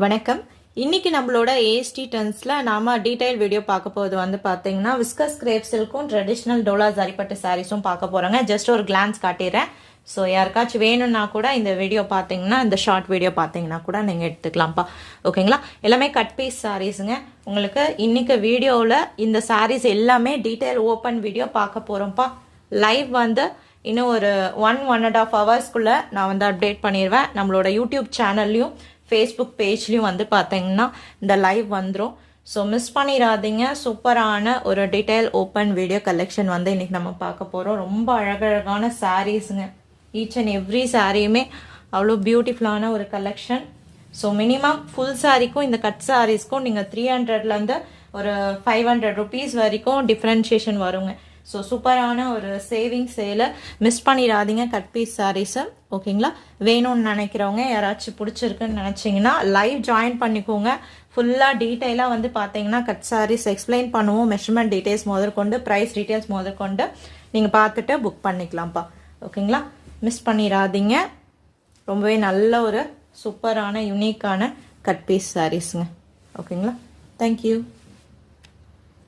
வணக்கம். இன்னைக்கு நம்மளோட ஏஎஸ்டி டென்ஸ்ல நாம டீடைல் வீடியோ பார்க்க போது வந்து பாத்தீங்கன்னா விஸ்கஸ் கிரேப் சில்க்கும் ட்ரெடிஷ்னல் டோலா ஜரிப்பட்டு சாரீஸும் பார்க்க போறோங்க. ஜஸ்ட் ஒரு கிளான்ஸ் காட்டிடுறேன். ஸோ யாருக்காச்சும் வேணும்னா கூட இந்த வீடியோ பார்த்தீங்கன்னா இந்த ஷார்ட் வீடியோ பார்த்தீங்கன்னா கூட நீங்கள் எடுத்துக்கலாம்ப்பா. ஓகேங்களா? எல்லாமே கட் பீஸ் சாரீஸுங்க. உங்களுக்கு இன்னைக்கு வீடியோவில் இந்த சாரீஸ் எல்லாமே டீடைல் ஓப்பன் வீடியோ பார்க்க போகிறோம்ப்பா. லைவ் வந்து இன்னும் ஒரு 1.5 ஹவர்ஸ்க்குள்ளே நான் வந்து அப்டேட் பண்ணிடுவேன். நம்மளோட யூடியூப் சேனல்லையும் ஃபேஸ்புக் பேஜ்லேயும் வந்து பார்த்தீங்கன்னா இந்த லைவ் வந்துடும். ஸோ மிஸ் பண்ணிடாதீங்க. சூப்பரான ஒரு டீடைல் ஓப்பன் வீடியோ கலெக்ஷன் வந்து இன்றைக்கி நம்ம பார்க்க போகிறோம். ரொம்ப அழகழகான சாரீஸுங்க. ஈச் அண்ட் எவ்ரி சாரியுமே அவ்வளோ பியூட்டிஃபுல்லான ஒரு கலெக்ஷன். ஸோ மினிமம் ஃபுல் சாரீக்கும் இந்த கட் சாரீஸ்க்கும் நீங்கள் 300லேருந்து ஒரு 500 ருபீஸ் வரைக்கும் டிஃப்ரென்ஷியேஷன் வருங்க. ஸோ சூப்பரான ஒரு சேவிங் சேலை மிஸ் பண்ணிடாதீங்க. Cut piece sarees. ஓகேங்களா? வேணும்னு நினைக்கிறவங்க யாராச்சும் பிடிச்சிருக்குன்னு நினச்சிங்கன்னா லைவ் ஜாயின் பண்ணிக்கோங்க. ஃபுல்லாக டீட்டெயிலாக வந்து பார்த்தீங்கன்னா கட் சாரீஸ் எக்ஸ்பிளைன் பண்ணுவோம். மெஷர்மெண்ட் டீட்டெயில்ஸ் முதற்கொண்டு ப்ரைஸ் டீட்டெயில்ஸ் முதற்கொண்டு நீங்கள் பார்த்துட்டு புக் பண்ணிக்கலாம்ப்பா. ஓகேங்களா? மிஸ் பண்ணிடாதீங்க. ரொம்பவே நல்ல ஒரு சூப்பரான யூனிக்கான கட் பீஸ் சாரீஸுங்க. ஓகேங்களா? தேங்க்யூ.